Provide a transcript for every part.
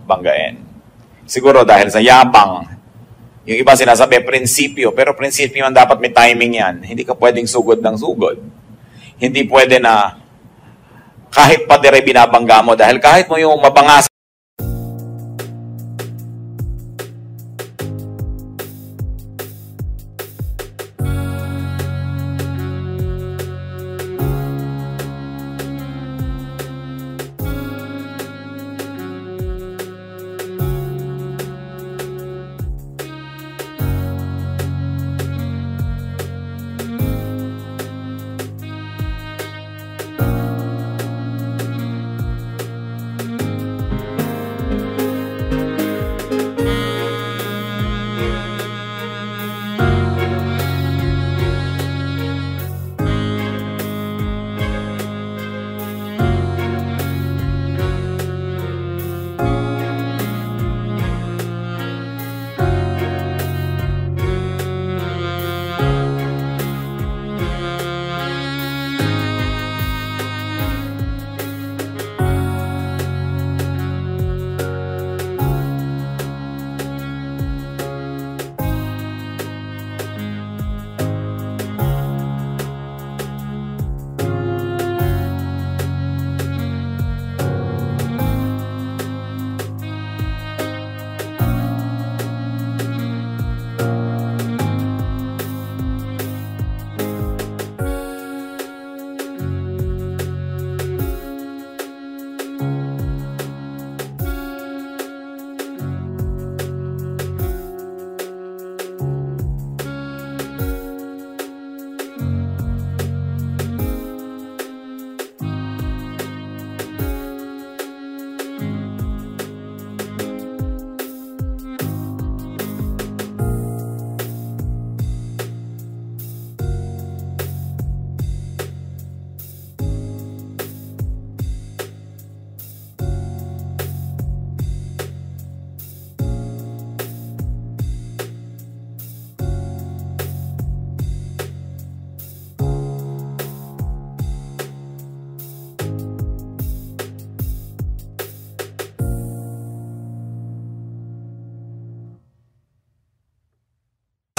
banggain. Siguro dahil sa yabang, yung iba sinasabi, prinsipyo, pero prinsipyo man dapat may timing yan. Hindi ka pwedeng sugod ng sugod. Hindi pwede na kahit padere binabangga mo, dahil kahit mo yung mabangas,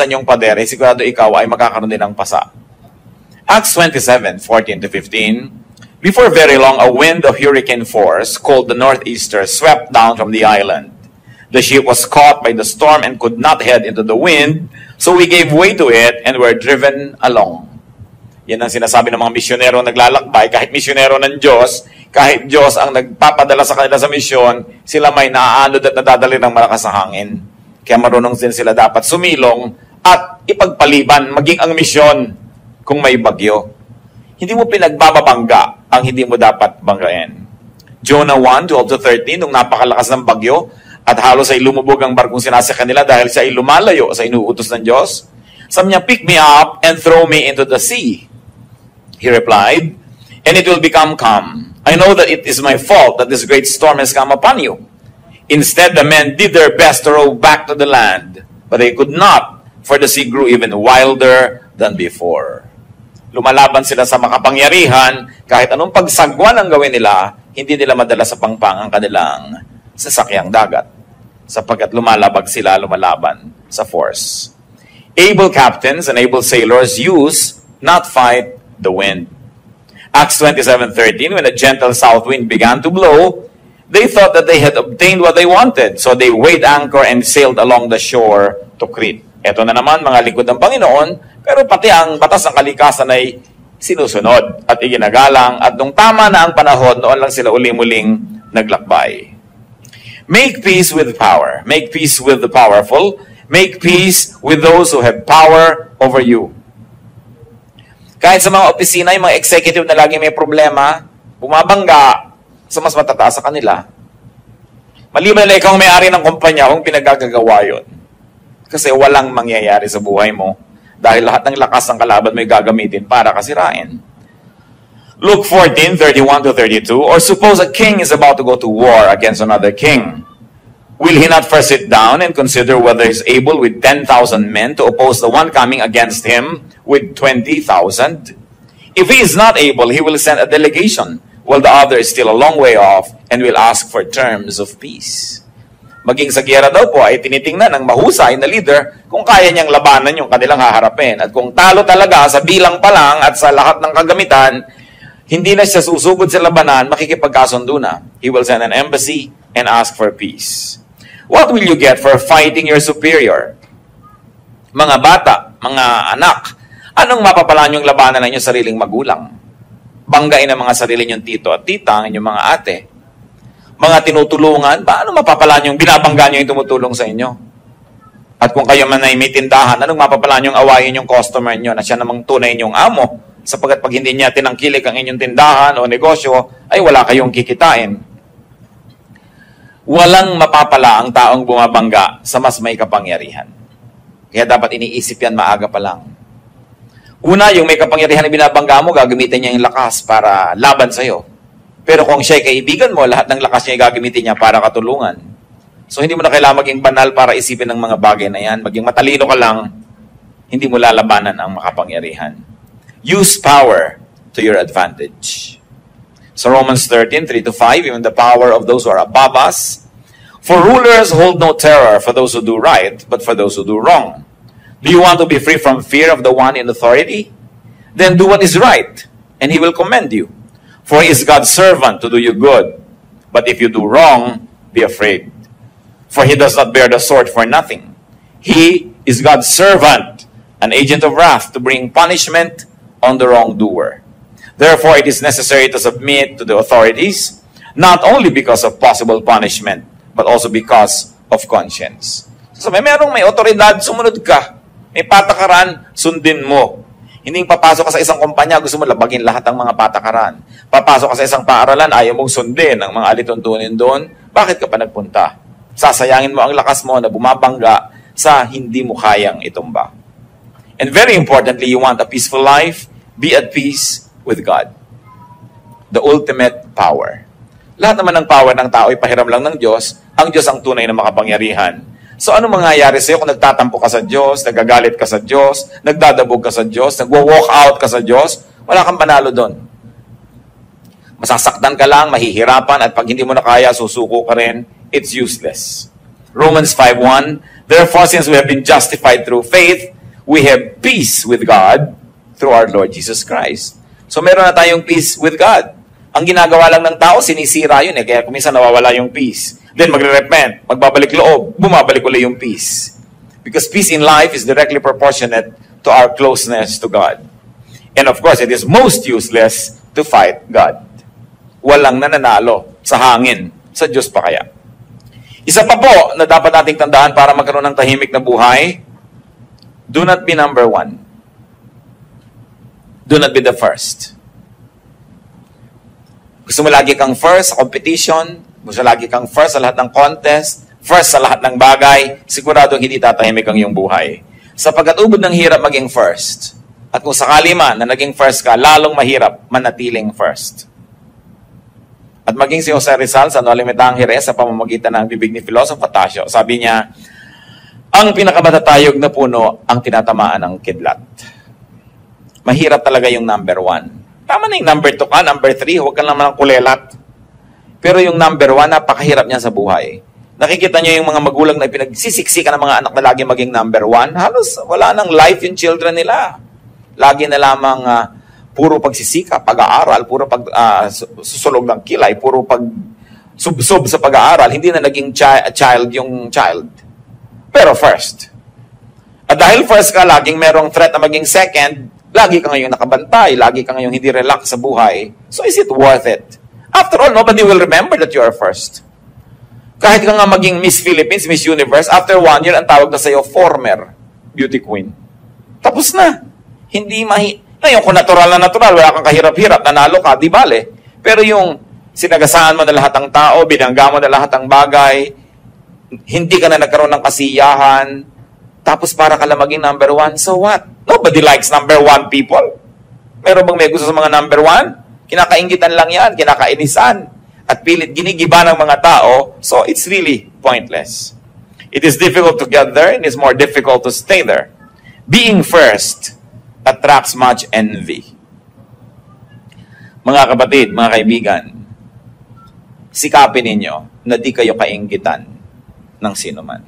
yung padere, sigurado ikaw ay makakaroon din ng pasa. Acts 27:14-15. Before very long, a wind of hurricane force, called the Northeaster, swept down from the island. The ship was caught by the storm and could not head into the wind, so we gave way to it and were driven along. Yan ang sinasabi ng mga misyonero naglalakbay. Kahit misyonero ng Diyos, kahit Diyos ang nagpapadala sa kanila sa misyon, sila may naaanod at nadadali ng malakas na hangin. Kaya marunong din sila dapat sumilong at ipagpaliban, maging ang misyon kung may bagyo. Hindi mo pinagbababangga ang hindi mo dapat banggain. Jonah 1:12-13, nung napakalakas ng bagyo at halos ay lumubog ang barkong sinasakyan nila dahil siya ay lumalayo sa inuutos ng Diyos, sabi niya, "Pick me up and throw me into the sea." He replied, "And it will become calm. I know that it is my fault that this great storm has come upon you." Instead, the men did their best to row back to the land, but they could not, for the sea grew even wilder than before. Lumalaban sila sa makapangyarihan, kahit anong pagsagwan ang gawin nila, hindi nila madala sa pangpang ang kanilang sasakyang dagat, sapagkat lumalaban sa force. Able captains and able sailors use, not fight, the wind. Acts 27:13, when a gentle south wind began to blow, they thought that they had obtained what they wanted, so they weighed anchor and sailed along the shore to Crete. Ito na naman, mga lingkod ng Panginoon, pero pati ang batas ng kalikasan ay sinusunod at iginagalang, at nung tama na ang panahon, noon lang sila uli-muling naglakbay. Make peace with power. Make peace with the powerful. Make peace with those who have power over you. Kahit sa mga opisina, yung mga executive na lagi may problema, bumabangga sa mas matataas sa kanila. Maliban na ikaw may-ari ng kumpanya, kung pinagagagawa yun. Kasi walang mangyayari sa buhay mo dahil lahat ng lakas ng kalaban mo ay gagamitin para kasirain. Luke 14:31-32, or suppose a king is about to go to war against another king. Will he not first sit down and consider whether he is able with 10,000 men to oppose the one coming against him with 20,000? If he is not able, he will send a delegation, while the other is still a long way off, and will ask for terms of peace. Maging sa giyera daw po ay tinitingnan ng mahusay na leader kung kaya niyang labanan yung kanilang haharapin. At kung talo talaga sa bilang pa lang at sa lahat ng kagamitan, hindi na siya susugod sa labanan, makikipagkasundo na. He will send an embassy and ask for peace. What will you get for fighting your superior? Mga bata, mga anak, anong mapapalaan yung labanan ng inyong sariling magulang? Banggain ang mga sarili niyong tito at tita, ang inyong mga ate. Mga tinutulungan, paano mapapalaan yung binabangga niyo yung tumutulong sa inyo? At kung kayo man ay may tindahan, anong mapapalaan yung awayin yung customer niyo na siya namang tunay niyong amo? Sapagkat pag hindi niya tinangkilik ang inyong tindahan o negosyo, ay wala kayong kikitain. Walang mapapala ang taong bumabangga sa mas may kapangyarihan. Kaya dapat iniisip yan maaga pa lang. Una, yung may kapangyarihan na binabangga mo, gagamitin niya yung lakas para laban sa'yo. Pero kung siya ay kaibigan mo, lahat ng lakas niya gagamitin niya para katulungan. So hindi mo na kailangan maging banal para isipin ng mga bagay na yan. Maging matalino ka lang, hindi mo lalabanan ang makapangyarihan. Use power to your advantage. So Romans 13:3-5, even the power of those who are above us. For rulers hold no terror for those who do right, but for those who do wrong. Do you want to be free from fear of the one in authority? Then do what is right, and he will commend you. For he is God's servant to do you good. But if you do wrong, be afraid. For he does not bear the sword for nothing. He is God's servant, an agent of wrath to bring punishment on the wrongdoer. Therefore, it is necessary to submit to the authorities, not only because of possible punishment, but also because of conscience. So, may otoridad, sumunod ka. May patakaran, sundin mo. Hindi papasok ka sa isang kumpanya, gusto mo labagin lahat ng mga patakaran. Papasok ka sa isang paaralan, ayaw mong sundin ang mga alituntunin doon. Bakit ka pa nagpunta? Sasayangin mo ang lakas mo na bumabangga sa hindi mo kayang itumba. And very importantly, you want a peaceful life, be at peace with God. The ultimate power. Lahat naman ng power ng tao ay pahiram lang ng Diyos. Ang Diyos ang tunay na makapangyarihan. So ano mangyayari sa iyo kung nagtatampo ka sa Diyos, nagagalit ka sa Diyos, nagdadabog ka sa Diyos, nagwo-walk out ka sa Diyos? Wala kang panalo doon. Masasaktan ka lang, mahihirapan, at pag hindi mo na kaya, susuko ka rin. It's useless. Romans 5:1, therefore, since we have been justified through faith, we have peace with God through our Lord Jesus Christ. So meron na tayong peace with God. Ang ginagawa lang ng tao, sinisira yun eh. Kaya kuminsan nawawala yung peace. Then magre-repent, magbabalik loob, bumabalik ulit yung peace. Because peace in life is directly proportionate to our closeness to God. And of course, it is most useless to fight God. Walang nananalo sa hangin. Sa Diyos pa kaya. Isa pa po na dapat nating tandaan para magkaroon ng tahimik na buhay, do not be number one. Do not be the first. Gusto mo lagi kang first sa competition, gusto lagi kang first sa lahat ng contest, first sa lahat ng bagay, siguradong hindi tatahimik ang iyong buhay. Sapagkat ubod ng hirap maging first. At kung sakali man na naging first ka, lalong mahirap manatiling first. At maging si Jose Rizal sa Nolimitang Jerez sa pamamagitan ng bibig ni Filosofo Tasio, sabi niya, ang pinakamatatayog na puno ang tinatamaan ng kidlat. Mahirap talaga yung number one. Tama na yung number 2 ka, number 3, huwag ka naman ng kulelat. Pero yung number 1, napakahirap niya sa buhay. Nakikita niyo yung mga magulang na pinagsisiksikan ng mga anak na lagi maging number 1, halos wala nang life yung children nila. Lagi na lamang puro pagsisika, pag-aaral, puro susulog ng kilay, puro sub sa pag-aaral, hindi na naging child yung child. Pero first. At dahil first ka, laging merong threat na maging second, lagi ka ngayong nakabantay, lagi ka ngayong hindi relax sa buhay. So is it worth it? After all, nobody will remember that you are first. Kahit ka nga maging Miss Philippines, Miss Universe, after 1 year, ang tawag na sa'yo, former beauty queen. Tapos na. Hindi ngayon, kung natural na natural, wala kang kahirap-hirap, nanalo ka, di bale. Pero yung sinagasaan mo na lahat ng tao, binangga mo na lahat ng bagay, hindi ka na nagkaroon ng kasiyahan, tapos para ka lang maging number 1, so what? Nobody likes number 1 people. Meron bang may gusto sa mga number 1? Kinakaingitan lang yan, kinakainisan. At pilit ginigiba ng mga tao, so it's really pointless. It is difficult to get there, and it's more difficult to stay there. Being first attracts much envy. Mga kapatid, mga kaibigan, sikapin ninyo na di kayo kainggitan. ng sino man.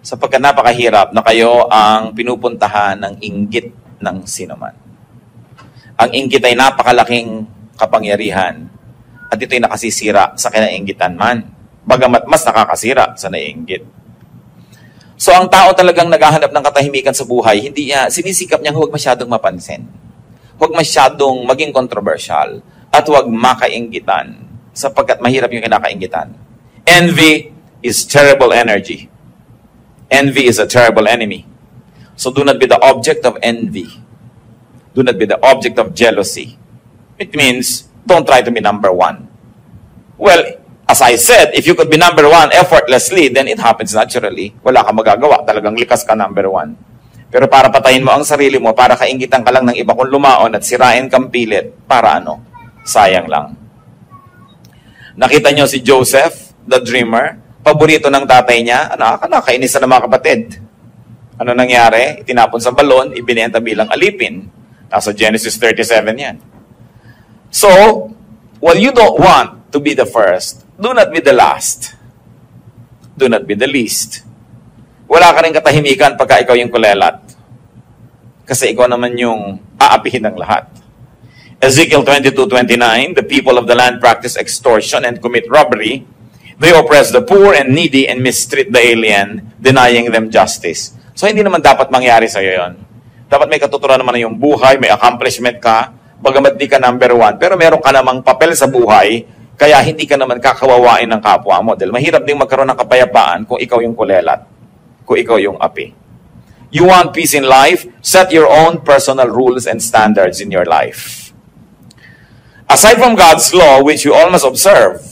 Sapagkat napakahirap na kayo ang pinupuntahan ng inggit ng sino man. Ang inggit ay napakalaking kapangyarihan at ito'y nakasisira sa kinainggitan man. Bagamat mas nakakasira sa naiinggit. So ang tao talagang naghahanap ng katahimikan sa buhay, hindi niya, sinisikap niyang huwag masyadong mapansin. Huwag masyadong maging controversial at huwag makainggitan sapagkat mahirap yung kinakainggitan. Envy is terrible energy. Envy is a terrible enemy. So do not be the object of envy. Do not be the object of jealousy. It means, don't try to be number one. Well, as I said, if you could be number one effortlessly, then it happens naturally. Wala kang magagawa. Talagang likas ka number one. Pero para patayin mo ang sarili mo, para kainggitan ka lang ng iba kung lumaon at sirain kang pilit, para ano? Sayang lang. Nakita nyo si Joseph, the dreamer, paborito ng tatay niya, nakakainis na mga kapatid. Ano nangyari? Itinapon sa balon, ibinenta bilang alipin. Nasa Genesis 37 yan. So, while you don't want to be the first, do not be the last. Do not be the least. Wala ka rin katahimikan pagka ikaw yung kulelat. Kasi ikaw naman yung aapihin ng lahat. Ezekiel 22:29, the people of the land practice extortion and commit robbery. They oppress the poor and needy and mistreat the alien, denying them justice. So hindi naman dapat mangyari sa'yo yun. Dapat may katuturan naman na yung buhay, may accomplishment ka, bagamat di ka number one. Pero meron ka namang papel sa buhay, kaya hindi ka naman kakawawain ng kapwa mo. Dahil mahirap ding magkaroon ng kapayapaan kung ikaw yung kulelat, kung ikaw yung api. You want peace in life? Set your own personal rules and standards in your life. Aside from God's law, which you all must observe,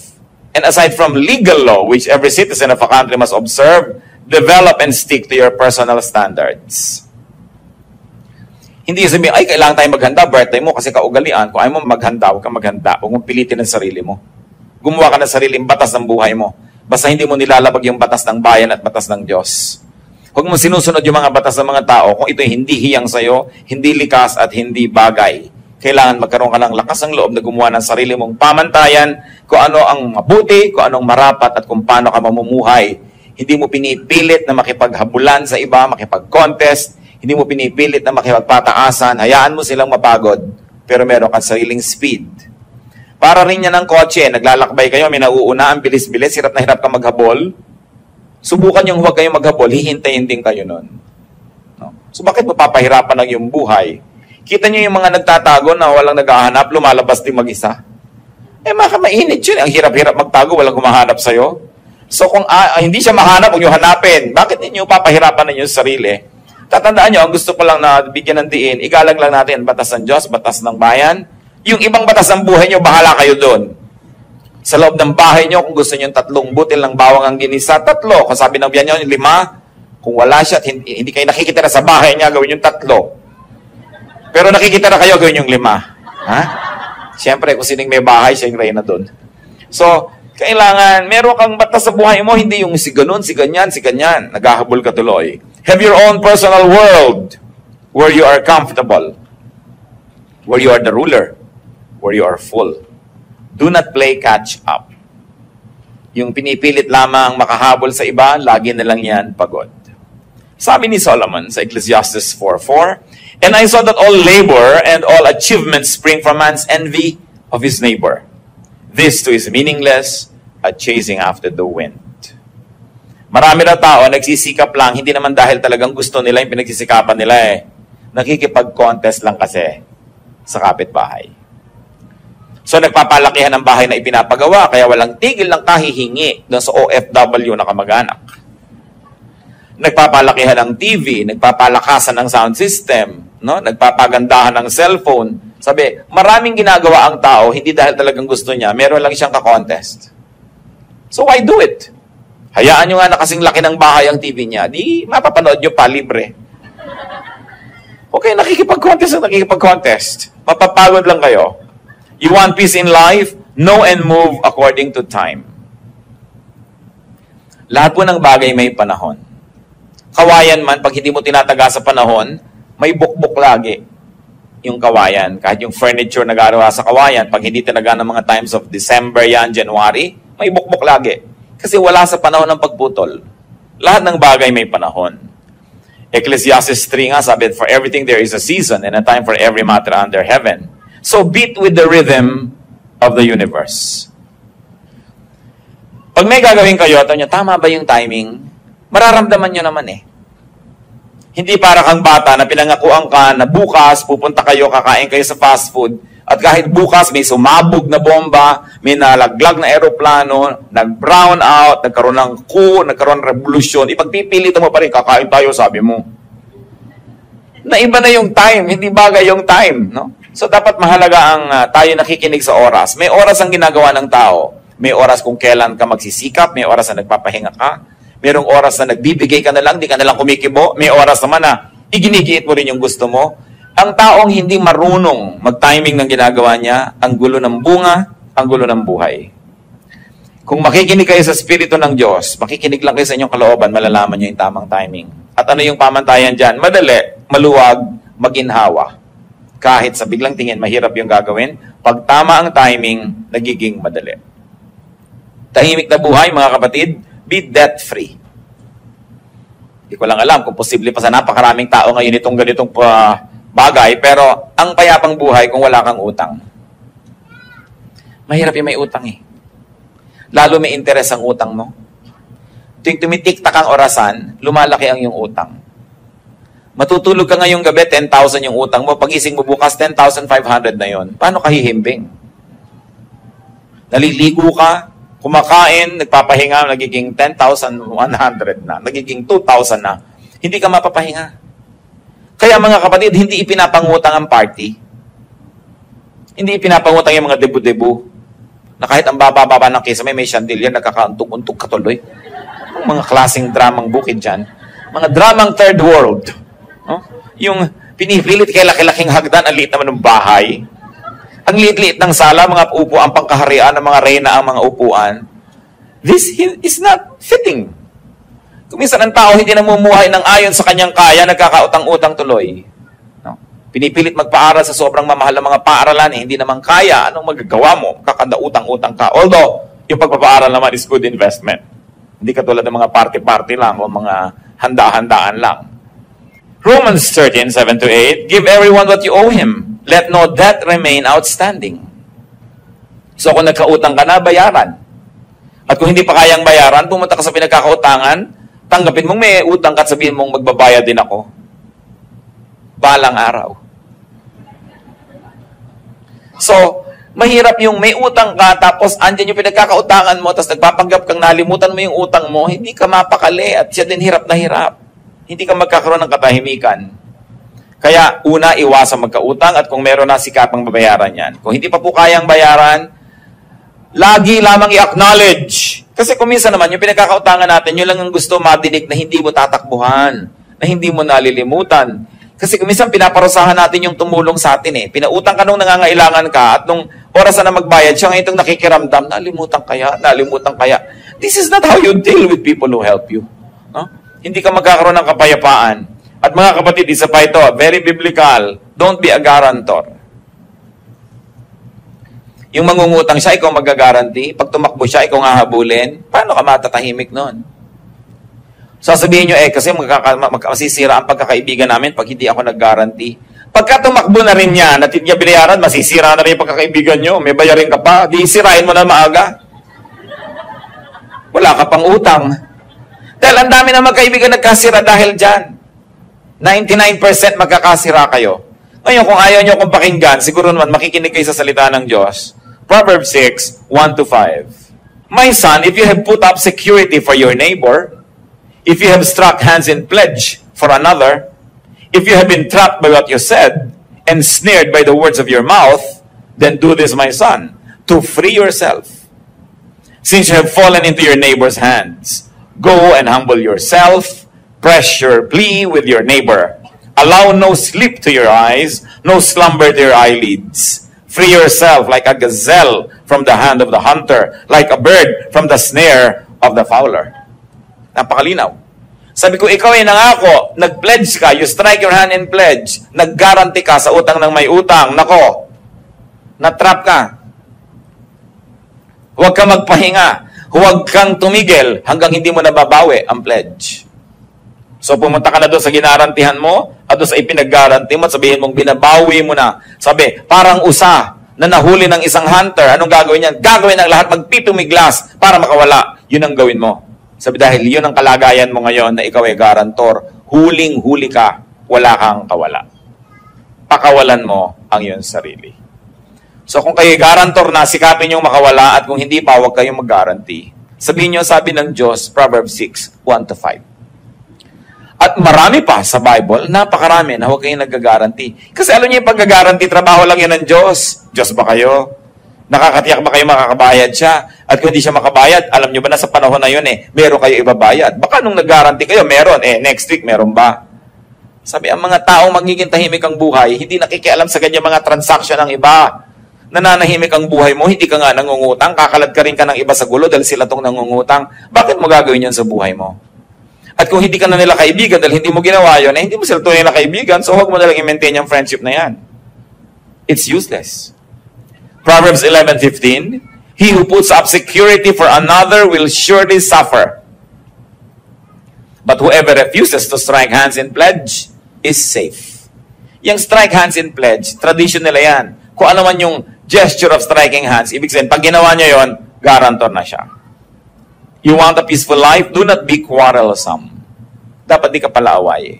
and aside from legal law, which every citizen of a country must observe, develop and stick to your personal standards. Hindi sabihin, ay, kailangan tayo maghanda, birthday mo, kasi kaugalian. Kung ayaw mo maghanda, huwag kang maghanda. Huwag mong pilitin ang sarili mo. Gumawa ka ng sariling batas ng buhay mo. Basta hindi mo nilalabag yung batas ng bayan at batas ng Diyos. Huwag mo sinusunod yung mga batas ng mga tao kung ito'y hindi hiyang sa'yo, hindi likas at hindi bagay. Kailangan magkaroon ka ng lakas ng loob na gumawa ng sarili mong pamantayan kung ano ang mabuti, kung anong marapat at kung paano ka mamumuhay. Hindi mo pinipilit na makipaghabulan sa iba, makipag-contest. Hindi mo pinipilit na makipagpataasan. Hayaan mo silang mapagod, pero meron kang sariling speed. Para rin yan ng kotse, naglalakbay kayo, may nauuna, ang bilis-bilis, hirap na hirap ka maghabol. Subukan yung huwag kayong maghabol, hihintayin din kayo nun. No? So bakit mapapahirapan ang iyong buhay? Kita niyo yung mga nagtatago na walang naghahanap, lumalabas din mag-isa. Mainit yun. Ang hirap-hirap magtago, walang humahanap sa'yo. So kung hindi siya mahanap, huwag nyo hanapin. Bakit ninyo papahirapan ninyo sa sarili? Tatandaan nyo, ang gusto ko lang na bigyan ng diin, igalang lang natin ang batas ng Diyos, batas ng bayan. Yung ibang batas ng buhay nyo, bahala kayo doon. Sa loob ng bahay nyo, kung gusto nyo 3 butil ng bawang ang ginisa, 3. Kung sabi ng biyan nyo, 5. Kung wala siya, hindi kayo nakikitira sa bahay niya, gawin yung 3. Pero nakikitira kayo, gawin yung 5. Ha? Siyempre, kung sining may bahay, siya yung reyna doon. So, kailangan, meron kang batas sa buhay mo, hindi yung si ganun, si ganyan, si ganyan. Naghahabol ka tuloy. Have your own personal world where you are comfortable, where you are the ruler, where you are full. Do not play catch up. Yung pinipilit lamang makahabol sa iba, lagi na lang yan pagod. Sabi ni Solomon sa Ecclesiastes 4:4, and I saw that all labor and all achievements spring from man's envy of his neighbor. This too is meaningless, a chasing after the wind. Marami na tao nagsisikap lang, hindi naman dahil talagang gusto nila yung pinagsisikapan nila eh. Nakikipag-contest lang kasi sa kapitbahay. So nagpapalakihan ng bahay na ipinapagawa, kaya walang tigil ng kahihingi doon sa OFW na kamag-anak. Nagpapalakihan ng TV, nagpapalakasan ng sound system, no? Nagpapagandahan ng cellphone. Sabi, maraming ginagawa ang tao, hindi dahil talagang gusto niya, meron lang siyang ka-contest. So why do it? Hayaan nyo nga na kasing laki ng bahay ang TV niya, di mapapanood nyo pa libre. Okay, nakikipag-contest. Mapapagod lang kayo. You want peace in life? Know and move according to time. Lahat po ng bagay may panahon. Kawayan man, pag hindi mo tinataga sa panahon, may bukbok lagi yung kawayan. Kahit yung furniture na gagawa sa kawayan, pag hindi tinaga ng mga times of December yan, January, may bukbok lagi. Kasi wala sa panahon ng pagputol. Lahat ng bagay may panahon. Ecclesiastes 3 nga sabi, for everything there is a season and a time for every matter under heaven. So beat with the rhythm of the universe. Pag may gagawin kayo, tama ba yung timing? Mararamdaman nyo naman eh. Hindi para kang bata na pinangakuan ka na bukas pupunta kayo, kakain kayo sa fast food, at kahit bukas may sumabog na bomba, may nalaglag na eroplano, nag-brown out, nagkaroon ng coup, nagkaroon ng revolusyon, ipagpipilitan mo pa rin, kakain tayo, sabi mo. Naiba na yung time, hindi bagay yung time. No? So dapat mahalaga ang tayo nakikinig sa oras. May oras ang ginagawa ng tao. May oras kung kailan ka magsisikap, may oras na nagpapahinga ka, mayroong oras na nagbibigay ka na lang, di ka na lang kumikibo, may oras naman na iginigiit mo rin yung gusto mo. Ang taong hindi marunong mag-timing ng ginagawa niya, ang gulo ng bunga, ang gulo ng buhay. Kung makikinig kayo sa Espiritu ng Diyos, makikinig lang kayo sa inyong kalooban, malalaman niyo yung tamang timing. At ano yung pamantayan dyan? Madali, maluwag, maginhawa. Kahit sa biglang tingin, mahirap yung gagawin. Pag tama ang timing, nagiging madali. Tahimik na buhay, mga kapatid, be debt-free. Hindi ko lang alam kung posible pa sa napakaraming tao ngayon itong ganitong bagay, pero ang payapang buhay kung wala kang utang. Mahirap yung may utang eh. Lalo may interes ang utang mo. Tuwing tumitiktak ang orasan, lumalaki ang iyong utang. Matutulog ka ngayong gabi, 10,000 yung utang mo. Pag-ising mo bukas, 10,500 na yon. Paano ka hihimbing? Naliligo ka, kumakain, nagpapahinga, nagiging 10,100 na, nagiging 2,000 na. Hindi ka mapapahinga. Kaya mga kapatid, hindi ipinapangutang ang party. Hindi ipinapangutang yung mga debu-debu. Na kahit ang baba-baba ng kisame, may chandelier, nagkakauntok-untok katuloy. Ang mga klaseng dramang bukid dyan. Mga dramang third world. No? Yung pinipilit kay laki-laking hagdan, ang liit naman ng bahay. Ang liit-liit ng sala, mga upo, ang pangkaharian ng mga reyna ang mga upuan. This is not fitting. Kung minsan ang tao hindi namumuhay ng ayon sa kanyang kaya, nagkakautang-utang tuloy. No? Pinipilit magpaaral sa sobrang mamahal ng mga paaralan, hindi naman kaya. Anong magagawa mo? Kakanda utang-utang ka. Although, yung pagpapaaral naman is good investment. Hindi katulad ng mga party-party lang o mga handa-handaan lang. Romans 13:7-8, give everyone what you owe him. Let no debt remain outstanding. So kung nagkautang ka na, bayaran. At kung hindi pa kayang bayaran, pumunta ka sa pinagkakautangan, tanggapin mong may utang ka at sabihin mong magbabayad din ako. Balang araw. So, mahirap yung may utang ka, tapos andyan yung pinagkakautangan mo, tapos nagpapanggap kang nalimutan mo yung utang mo, hindi ka mapakali at siya din hirap na hirap. Hindi ka magkakaroon ng katahimikan. Kaya, una, iwasan magkautang at kung meron na, sikapang babayaran yan. Kung hindi pa po kayang bayaran, lagi lamang i-acknowledge. Kasi kung minsan naman, yung pinagkakautangan natin, yun lang ang gusto madinig na hindi mo tatakbuhan, na hindi mo nalilimutan. Kasi kung minsan pinaparusahan natin yung tumulong sa atin eh. Pinautang ka nung nangangailangan ka at nung oras na magbayad, siya ngayon itong nakikiramdam, nalimutan kaya. This is not how you deal with people who help you. No? Hindi ka magkakaroon ng kapayapaan. At mga kapatid, isa pa ito, very biblical, don't be a guarantor. Yung mangungutang siya, ikaw magagaranti. Pag tumakbo siya, ikaw nga habulin. Paano ka matatahimik nun? Sasabihin nyo, kasi masisira ang pagkakaibigan namin pag hindi ako nag-guarantee. Pagka tumakbo na rin niya, at hindi niya binayaran, masisira na rin yung pagkakaibigan nyo. May bayarin ka pa, di sirain mo na maaga. Wala ka pang utang. Dahil ang dami na magkaibigan nagkasira dahil dyan. 99% magkakasira kayo. Ngayon, kung ayaw nyo akong pakinggan, siguro naman makikinig kayo sa salita ng Diyos. Proverbs 6:1-5. My son, if you have put up security for your neighbor, if you have struck hands in pledge for another, if you have been trapped by what you said, and snared by the words of your mouth, then do this, my son, to free yourself. Since you have fallen into your neighbor's hands, go and humble yourself, press your plea with your neighbor. Allow no sleep to your eyes, no slumber to your eyelids. Free yourself like a gazelle from the hand of the hunter, like a bird from the snare of the fowler. Napakalinaw. Sabi ko, ikaw ay nangako, nag-pledge ka, you strike your hand in pledge, nag-guarantee ka sa utang ng may utang. Nako, na-trap ka. Huwag ka magpahinga. huwag kang tumigil hanggang hindi mo nababawi ang pledge. So pumunta ka na doon sa ginarantihan mo at doon sa ipinag-garanti mo at sabihin mong binabawi mo na. Sabi, parang usa na nahuli ng isang hunter. Anong gagawin niyan? Gagawin ang lahat, magpitumiglas para makawala. Yun ang gawin mo. Sabi, dahil yun ang kalagayan mo ngayon na ikaw ay garantor. Huling-huli ka, wala kang kawala. Pakawalan mo ang iyong sarili. So kung kayo garantor na, sikapin yung makawala at kung hindi pa, huwag kayong mag-guarantee. Sabihin nyo, sabi ng Diyos, Proverbs 6, 1-5. At marami pa sa Bible, napakarami na huwag kayong nag-guarantee. Kasi alam niyo yung pag-guarantee, trabaho lang yun ng Diyos. Diyos ba kayo? Nakakatiyak ba kayo makakabayad siya? At kung hindi siya makabayad, alam niyo ba na sa panahon na yun meron kayo ibabayad. Baka nung nag-guarantee kayo, meron. Next week, meron ba? Sabi, ang mga taong magiging tahimik ang buhay, hindi nakikialam sa ganyan mga transaction ng iba. Nananahimik ang buhay mo, hindi ka nga nangungutang, kakalad ka rin ka ng iba sa gulo dahil sila tong nangungutang. Bakit mo gagawin yan sa buhay mo? At kung hindi ka na nila kaibigan dahil hindi mo ginawa yun, hindi mo sila tunay na kaibigan, so huwag mo nalang i-maintain yung friendship na yan. It's useless. Proverbs 11:15, he who puts up security for another will surely suffer. But whoever refuses to strike hands in pledge is safe. Yung strike hands in pledge, tradition nila yan. Kung ano man yung gesture of striking hands, ibig sabihin, pag ginawa niya yon, guarantor na siya. You want a peaceful life? Do not be quarrelsome. Dapat di ka pala away.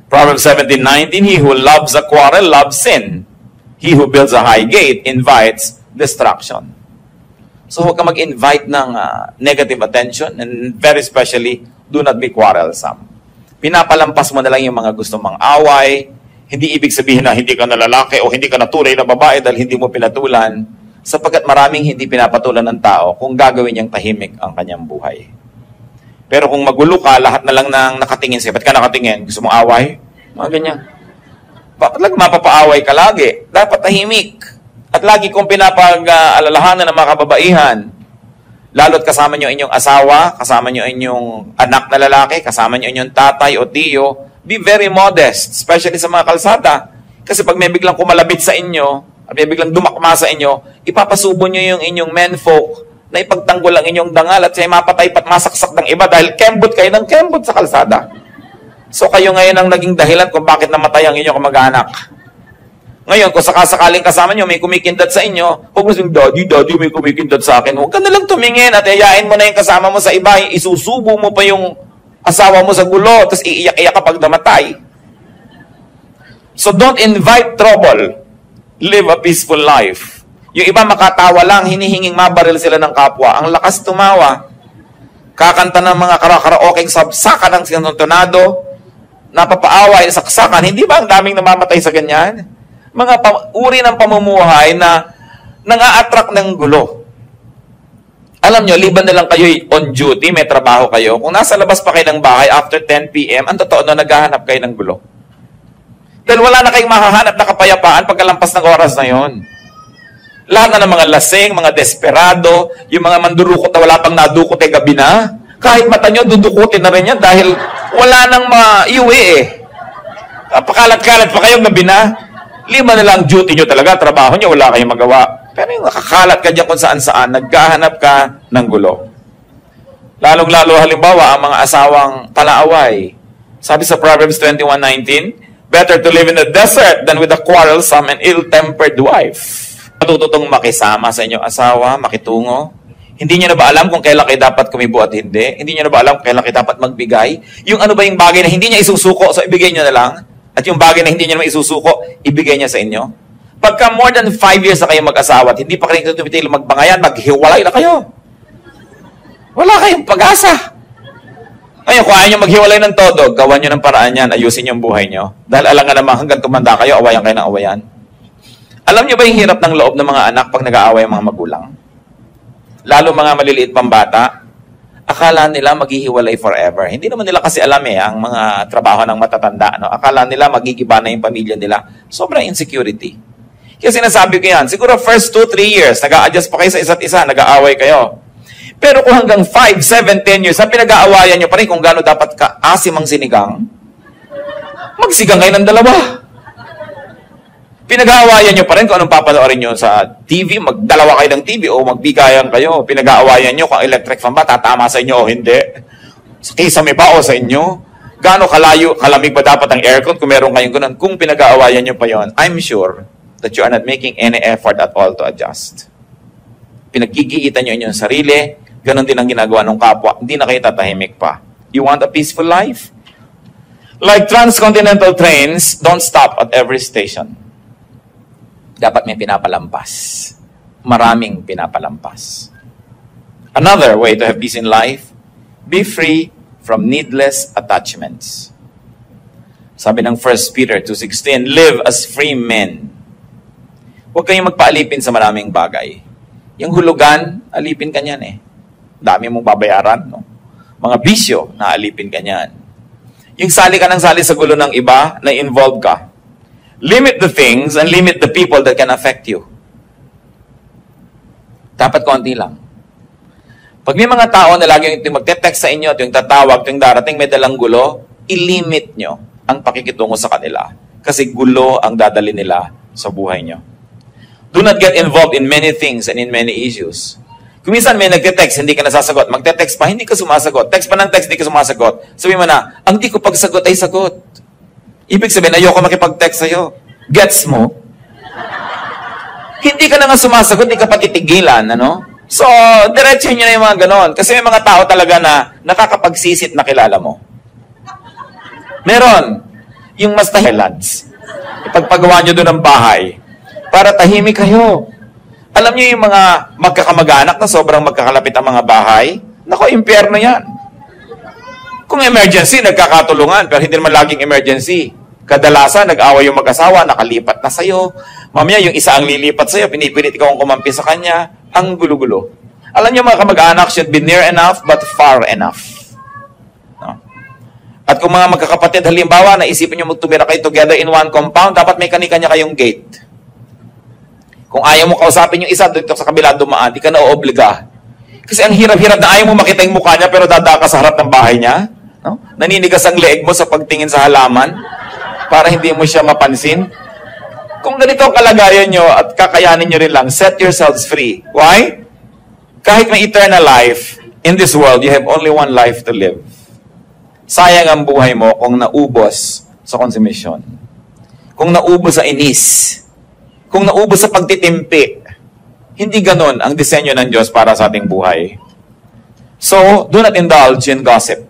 Proverbs 17:19, he who loves a quarrel loves sin. He who builds a high gate invites destruction. So huwag ka mag-invite ng negative attention and very especially, do not be quarrelsome. Pinapalampas mo na lang yung mga gusto mong away. Hindi ibig sabihin na hindi ka na lalaki o hindi ka na tunay na babae dahil hindi mo pinatulan. Sapagkat maraming hindi pinapatulan ng tao kung gagawin niyang tahimik ang kanyang buhay. Pero kung magulo ka, lahat na lang nang nakatingin sa'yo. Ba't ka nakatingin? Gusto mong away? Mga ganyan. Bakit lang mapapaaway ka lagi? Dapat tahimik. At lagi kong pinapag-alalahanan ng mga kababaihan. Lalo't kasama niyo inyong asawa, kasama niyo inyong anak na lalaki, kasama niyo inyong tatay o tiyo. Be very modest, especially sa mga kalsada. Kasi pag may biglang kumalabit sa inyo, at may biglang dumakma sa inyo, ipapasubo nyo yung inyong menfolk na ipagtanggol ang inyong dangal at siya mapatay pat masaksak ng iba dahil kembot kayo ng kembot sa kalsada. So kayo ngayon ang naging dahilan kung bakit namatay ang inyong kamag-anak. Ngayon, kung sakasakaling kasama nyo, may kumikindat sa inyo, huwag mo sabihin, Daddy, may kumikindat sa akin. Huwag ka nalang tumingin at ayain mo na yung kasama mo sa iba, isusubo mo pa yung asawa mo sa gulo, tapos iiyak-iyak kapag namatay. So don't invite trouble. Live a peaceful life. Yung iba makatawa lang, hinihinging mabaril sila ng kapwa. Ang lakas tumawa. Kakanta ng mga karaoke sabsakan ng sinuntonado, napapaaway, saksakan. Hindi ba ang daming namamatay sa ganyan? Mga uri ng pamumuhay na nang-a-attract ng gulo. Alam nyo, liban na lang kayo on duty, may trabaho kayo. Kung nasa labas pa kayo ng bahay after 10 p.m., ang totoo na naghahanap kayo ng gulo. Dahil wala na kayong mahahanap na kapayapaan pagkalampas ng oras na yon. Lahat na ng mga lasing, mga desperado, yung mga mandurukot na wala pang nadukot gabi na, kahit mata nyo, dudukutin na rin yan dahil wala nang maiuwi Pakalat-kalat pa kayong gabi na. 5 na lang duty nyo talaga, trabaho nyo, wala kayong magawa. Pero yung nakakalat ka dyan kung saan-saan, naghahanap ka ng gulo. Lalong-lalo halimbawa, ang mga asawang palaaway. Sabi sa Proverbs 21:19, better to live in the desert than with a quarrelsome and ill-tempered wife. Matututong makisama sa inyong asawa, makitungo. Hindi niyo na ba alam kung kailan kayo dapat kumibo at hindi? Hindi niyo na ba alam kung kailan kayo dapat magbigay? Yung ano ba yung bagay na hindi niya isusuko, so ibigay niyo na lang? At yung bagay na hindi niya naman isusuko, ibigay niya sa inyo? Pagka more than 5 years na kayo mag-asawa at hindi pa kayo tumitil magbangayan, maghiwalay na kayo. Wala kayong pag-asa. Ngayon, kung ayaw nyo maghiwalay ng todo, gawan nyo ng paraan yan, ayusin yung buhay nyo. Dahil alam nga naman, hanggang tumanda kayo, awayan kayo ng awayan. Alam nyo ba yung hirap ng loob ng mga anak pag nag-aaway ang mga magulang? Lalo mga maliliit pang bata, akala nila maghihiwalay forever. Hindi naman nila kasi alam ang mga trabaho ng matatanda. No? Akala nila magigiba na yung pamilya nila. Sobrang insecurity. Kaya sinasabi ko yan, siguro first 2-3 years, nag-a-adjust pa kayo sa isa't isa, nag-aaway kayo. Pero kung hanggang 5, 7, 10 years, na pinag-aawayan nyo pa rin kung gaano dapat ka-asim ang sinigang, magsigang kayo ng dalawa. Pinag-aawayan nyo pa rin kung anong papanoorin nyo sa TV, magdalawa kayo ng TV o magbigayan kayo. Pinag-aawayan nyo kung electric fan ba, tatama sa inyo o hindi. Kisame ba o sa inyo? Gaano kalayo, kalamig ba dapat ang aircon kung meron kayong ganun? Kung pinag-aawayan nyo pa yon, I'm sure that you are not making any effort at all to adjust. Pinagkikiitan nyo inyong sarili, ganun din ang ginagawa ng kapwa, hindi na kayo tatahimik pa. You want a peaceful life? Like transcontinental trains, don't stop at every station. Dapat may pinapalampas. Maraming pinapalampas. Another way to have peace in life, be free from needless attachments. Sabi ng 1 Peter 2:16, live as free men. Huwag kayong magpaalipin sa maraming bagay. Yung hulugan, alipin ka niyan eh. Dami mong babayaran, no? Mga bisyo, naalipin ka niyan. Yung sali ka ng sali sa gulo ng iba, na-involve ka. Limit the things and limit the people that can affect you. Dapat konti lang. Pag may mga tao na lagi yung magte-text sa inyo, yung tatawag, yung darating may dalang gulo, ilimit nyo ang pakikitungo sa kanila. Kasi gulo ang dadali nila sa buhay nyo. Do not get involved in many things and in many issues. Kung minsan may nagte-text, hindi ka nasasagot. Magte-text pa, hindi ka sumasagot. Text pa ng text, hindi ka sumasagot. Sabi mo na, ang di ko pagsagot ay sagot. Ibig sabihin, ayoko makipag-text sa'yo. Gets mo? Hindi ka na nga sumasagot, hindi ka patitigilan, ano? So, diretso nyo na yung mga ganon. Kasi may mga tao talaga na nakakapagsisit na kilala mo. Meron. Yung mas lads. Ipagpagawa nyo doon ng bahay. Para tahimik kayo. Alam nyo yung mga magkakamag-anak na sobrang magkakalapit ang mga bahay? Nako, impyerno yan. Kung emergency, nagkakatulungan, pero hindi naman laging emergency. Kadalasan, nag-away yung mag-asawa, nakalipat na sa'yo. Mamaya, yung isa ang lilipat sa'yo, pinipilit ikaw ang kumampi sa kanya. Ang gulo-gulo. Alam niyo, mga kamag-anak should be near enough, but far enough. No? At kung mga magkakapatid, halimbawa, naisipin nyo magtumira kayo together in one compound, dapat may kanya-kanya kayong gate. Kung ayaw mo kausapin yung isa, dito sa kabila dumaan, di ka na oobliga. Kasi ang hirap-hirap na ayaw mo makita yung mukha niya, pero dadaan ka sa harap ng bahay niya. No? Naninigas ang leeg mo sa pagtingin sa halaman para hindi mo siya mapansin. Kung ganito ang kalagayan nyo at kakayanin nyo rin lang, set yourselves free. Why? Kahit may eternal life, in this world, you have only one life to live. Sayang ang buhay mo kung naubos sa consumption. Kung naubos sa inis. Kung naubos sa pagtitimpi. Hindi ganon ang disenyo ng Diyos para sa ating buhay. So, do not indulge in gossip.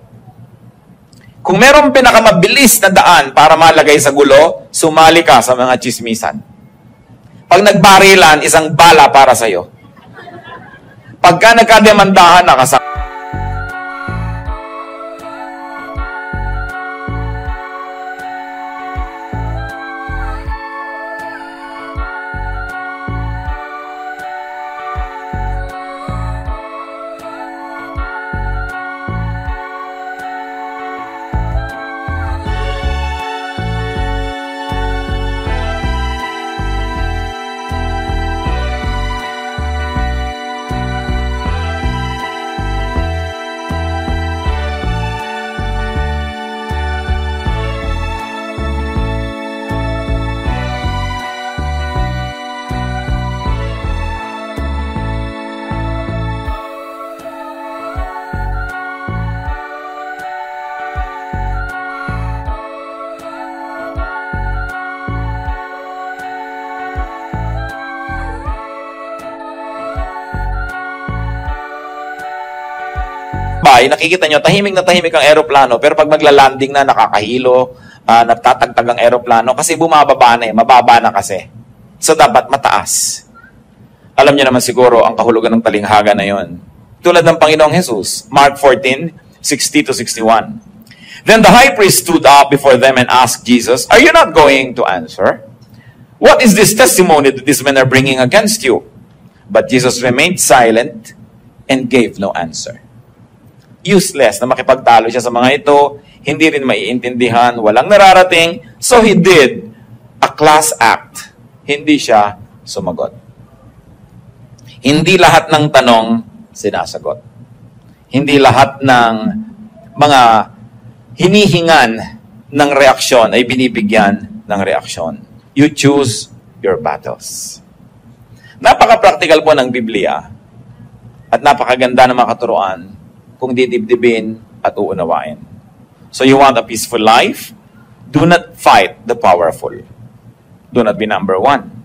Kung merong pinakamabilis na daan para malagay sa gulo, sumali ka sa mga chismisan. Pag nagbarilan, isang bala para sa'yo. Pagka nagkademandahan na kasama, nakikita nyo, tahimik na tahimik ang aeroplano, pero pag magla-landing na, nakakahilo, nagtatagtag ang aeroplano, kasi bumababa na eh, mababa na kasi. So, dapat mataas. Alam nyo naman siguro ang kahulugan ng talinghaga na yon. Tulad ng Panginoong Jesus, Mark 14:60-61. Then the high priest stood up before them and asked Jesus, "Are you not going to answer? What is this testimony that these men are bringing against you?" But Jesus remained silent and gave no answer. Useless na makipagtalo siya sa mga ito, hindi rin maiintindihan, walang nararating, so he did a class act. Hindi siya sumagot. Hindi lahat ng tanong sinasagot. Hindi lahat ng mga hinihingan ng reaksyon ay binibigyan ng reaksyon. You choose your battles. Napaka-practical po ng Biblia at napakaganda ng mga katuruan kung didibdibin at uunawain. So you want a peaceful life? Do not fight the powerful. Do not be number one.